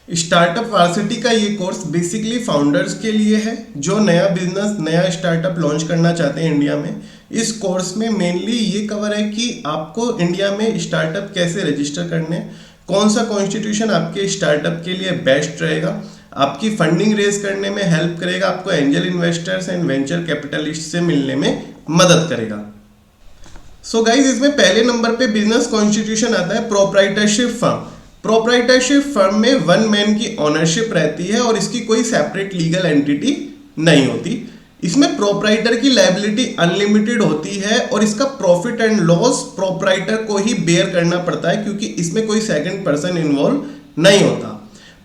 Startup varsity का ये course basically founders के लिए है जो नया बिजनेस नया स्टार्टअप लॉन्च करना चाहते हैं इंडिया में। इस कोर्स में मेनली ये कवर है कि आपको इंडिया में स्टार्टअप कैसे रजिस्टर करने, कौन सा कॉन्स्टिट्यूशन आपके स्टार्टअप के लिए बेस्ट रहेगा, आपकी फंडिंग रेज करने में हेल्प करेगा, आपको angel investors and venture capitalist से मिलने में मदद करेगा। सो गाइज, इसमें पहले नंबर पे बिजनेस कॉन्स्टिट्यूशन आता है प्रोप्राइटरशिप फर्म। प्रोप्राइटरशिप फर्म में वन मैन की ओनरशिप रहती है और इसकी कोई सेपरेट लीगल एंटिटी नहीं होती। इसमें प्रोप्राइटर की लायबिलिटी अनलिमिटेड होती है और इसका प्रॉफिट एंड लॉस प्रोप्राइटर को ही बेयर करना पड़ता है क्योंकि इसमें कोई सेकंड पर्सन इन्वॉल्व नहीं होता।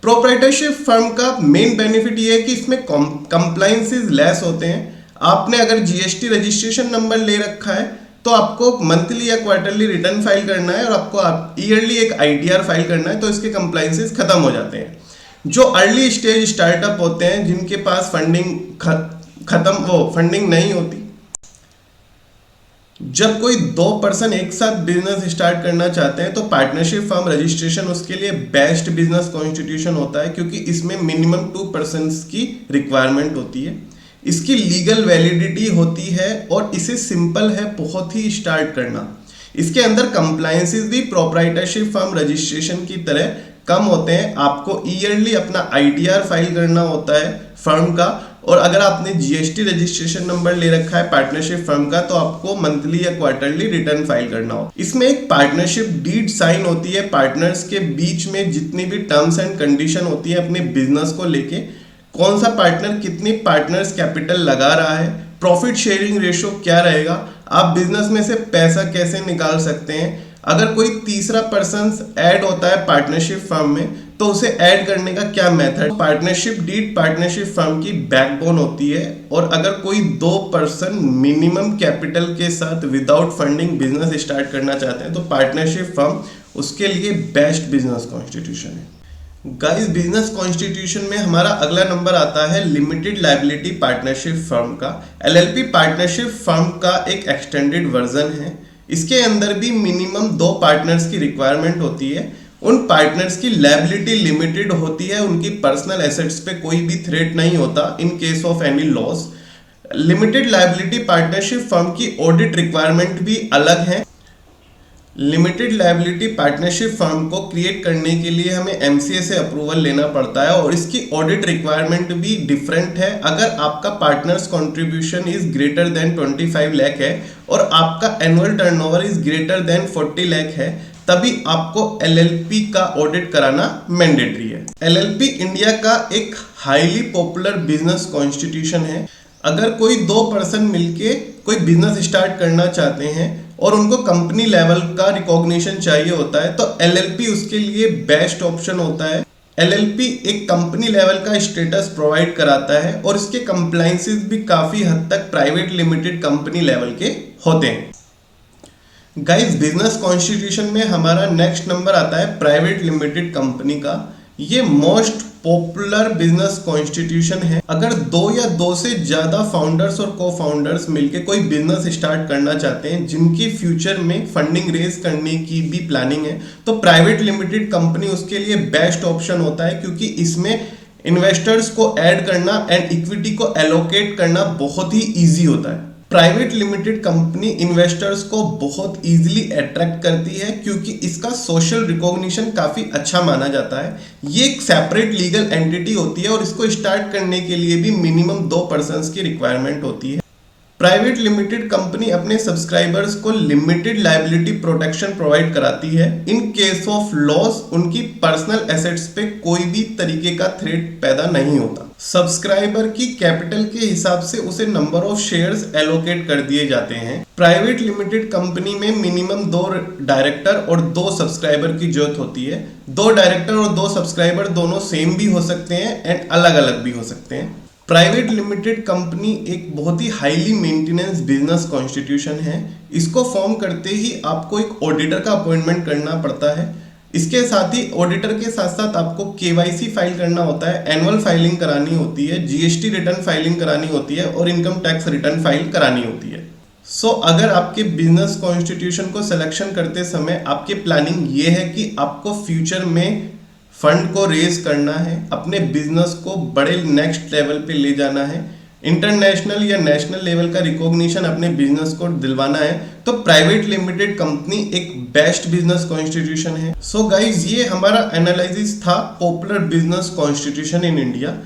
प्रोप्राइटरशिप फर्म का मेन बेनिफिट ये है कि इसमें कंप्लायंसेस लेस होते हैं। आपने अगर जीएसटी रजिस्ट्रेशन नंबर ले रखा है तो आपको मंथली या क्वार्टरली रिटर्न फाइल करना है और आपको ईयरली एक आईटीआर फाइल करना है, तो इसके कंप्लायंसेस खत्म हो जाते हैं। जो अर्ली स्टेज स्टार्टअप होते हैं जिनके पास फंडिंग नहीं होती, जब कोई 2 पर्सन एक साथ बिजनेस स्टार्ट करना चाहते हैं तो पार्टनरशिप फर्म रजिस्ट्रेशन उसके लिए बेस्ट बिजनेस कॉन्स्टिट्यूशन होता है क्योंकि इसमें मिनिमम 2 पर्सन्स की रिक्वायरमेंट होती है। इसकी लीगल वैलिडिटी होती है और इसे सिंपल है बहुत ही स्टार्ट करना। इसके अंदर कंप्लायंसेस भी प्रोप्राइटरशिप फर्म रजिस्ट्रेशन की तरह कम होते हैं। आपको ईयरली अपना आईटीआर फाइल करना होता है फर्म का, और अगर आपने जीएसटी रजिस्ट्रेशन नंबर ले रखा है पार्टनरशिप फर्म का तो आपको मंथली या क्वार्टरली रिटर्न फाइल करना हो। इसमें एक पार्टनरशिप डीड साइन होती है पार्टनर्स के बीच में, जितनी भी टर्म्स एंड कंडीशन होती है अपने बिजनेस को लेके, कौन सा पार्टनर कितनी पार्टनर्स कैपिटल लगा रहा है, प्रॉफिट शेयरिंग रेशो क्या रहेगा, आप बिजनेस में से पैसा कैसे निकाल सकते हैं। अगर कोई तीसरा पर्सन ऐड होता है पार्टनरशिप फर्म में तो उसे ऐड करने का क्या method. Partnership deed partnership firm की बैकबोन होती है और अगर कोई 2 पर्सन मिनिमम कैपिटल के साथ विदाउट फंडिंग बिजनेस स्टार्ट करना चाहते हैं तो पार्टनरशिप फर्म उसके लिए बेस्ट बिजनेस कॉन्स्टिट्यूशन है। गाइस, बिजनेस कॉन्स्टिट्यूशन में हमारा अगला नंबर आता है लिमिटेड लायबिलिटी पार्टनरशिप फर्म का। एलएलपी पार्टनरशिप फर्म का एक एक्सटेंडेड वर्जन है। इसके अंदर भी मिनिमम 2 पार्टनर्स की रिक्वायरमेंट होती है। उन पार्टनर्स की लायबिलिटी लिमिटेड होती है, उनकी पर्सनल एसेट्स पे कोई भी थ्रेट नहीं होता in case of any loss. Limited liability partnership firm की ऑडिट रिक्वायरमेंट भी अलग है। लिमिटेड लायबिलिटी पार्टनरशिप फर्म को क्रिएट करने के लिए हमें एमसीए से अप्रूवल लेना पड़ता है और इसकी ऑडिट रिक्वायरमेंट भी डिफरेंट है। अगर आपका partners contribution is greater than 25 lakh है और आपका annual turnover is greater than 40 lakh है तभी आपको एलएलपी का ऑडिट कराना मैंडेटरी है। एलएलपी इंडिया का एक हाईली पॉपुलर बिजनेस कॉन्स्टिट्यूशन है। अगर कोई 2 पर्सन मिलके कोई बिजनेस स्टार्ट करना चाहते हैं और उनको कंपनी लेवल का रिकॉग्निशन चाहिए होता है तो एलएलपी उसके लिए बेस्ट ऑप्शन होता है। एलएलपी एक कंपनी लेवल का स्टेटस प्रोवाइड कराता है और इसके कंप्लायंसेस भी काफी हद तक प्राइवेट लिमिटेड कंपनी लेवल के होते हैं। गाइस, बिजनेस कॉन्स्टिट्यूशन में हमारा नेक्स्ट नंबर आता है प्राइवेट लिमिटेड कंपनी का। ये मोस्ट पॉपुलर बिजनेस कॉन्स्टिट्यूशन है। अगर 2 या 2 से ज्यादा फाउंडर्स और को फाउंडर्स मिलकर कोई बिजनेस स्टार्ट करना चाहते हैं जिनकी फ्यूचर में फंडिंग रेज करने की भी प्लानिंग है तो प्राइवेट लिमिटेड कंपनी उसके लिए बेस्ट ऑप्शन होता है क्योंकि इसमें इन्वेस्टर्स को ऐड करना एंड इक्विटी को एलोकेट करना बहुत ही ईजी होता है। प्राइवेट लिमिटेड कंपनी इन्वेस्टर्स को बहुत इजीली अट्रैक्ट करती है क्योंकि इसका सोशल रिकॉग्निशन काफी अच्छा माना जाता है। ये एक सेपरेट लीगल एंटिटी होती है और इसको स्टार्ट करने के लिए भी मिनिमम 2 पर्सन्स की रिक्वायरमेंट होती है। प्राइवेट लिमिटेड कंपनी अपने सब्सक्राइबर्स को लिमिटेड लायबिलिटी प्रोटेक्शन प्रोवाइड कराती है। इन केस ऑफ लॉस उनकी पर्सनल एसेट्स पे कोई भी तरीके का थ्रेट पैदा नहीं होता। सब्सक्राइबर की कैपिटल के हिसाब से उसे नंबर ऑफ शेयर्स एलोकेट कर दिए जाते हैं। प्राइवेट लिमिटेड कंपनी में मिनिमम 2 डायरेक्टर और 2 सब्सक्राइबर की जरूरत होती है। 2 डायरेक्टर और 2 सब्सक्राइबर दोनों सेम भी हो सकते हैं एंड अलग अलग भी हो सकते हैं। प्राइवेट लिमिटेड कंपनी एक बहुत ही हाईली मेंटेनेंस बिजनेस कॉन्स्टिट्यूशन है। इसको फॉर्म करते ही आपको एक ऑडिटर का अपॉइंटमेंट करना पड़ता है। इसके साथ ही ऑडिटर के साथ साथ आपको केवाईसी फाइल करना होता है, एनुअल फाइलिंग करानी होती है, जीएसटी रिटर्न फाइलिंग करानी होती है और इनकम टैक्स रिटर्न फाइल करानी होती है। अगर आपके बिजनेस कॉन्स्टिट्यूशन को सिलेक्शन करते समय आपकी प्लानिंग ये है कि आपको फ्यूचर में फंड को रेज करना है, अपने बिजनेस को बड़े नेक्स्ट लेवल पे ले जाना है, इंटरनेशनल या नेशनल लेवल का रिकॉग्निशन अपने बिजनेस को दिलवाना है, तो प्राइवेट लिमिटेड कंपनी एक बेस्ट बिजनेस कॉन्स्टिट्यूशन है। सो गाइज, ये हमारा एनालिसिस था popular business constitution in India.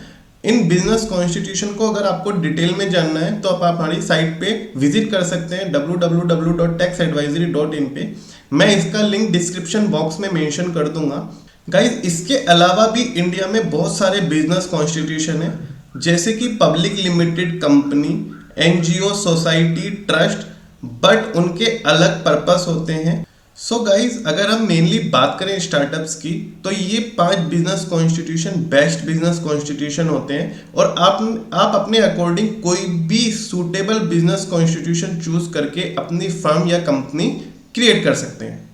In business constitution को अगर आपको डिटेल में जानना है तो आप हमारी साइट पे विजिट कर सकते हैं www.taxadvisory.in पे। मैं इसका लिंक डिस्क्रिप्शन बॉक्स में मेंशन कर दूंगा। गाइज, इसके अलावा भी इंडिया में बहुत सारे बिजनेस कॉन्स्टिट्यूशन है, जैसे कि public limited company, NGO, society, trust, but उनके अलग पर्पस होते हैं। सो गाइज, अगर हम मेनली बात करें स्टार्टअप्स की, तो ये 5 business constitution best business constitution होते हैं और आप अपने अकॉर्डिंग कोई भी सूटेबल बिजनेस कॉन्स्टिट्यूशन चूज करके अपनी फर्म या कंपनी क्रिएट कर सकते हैं।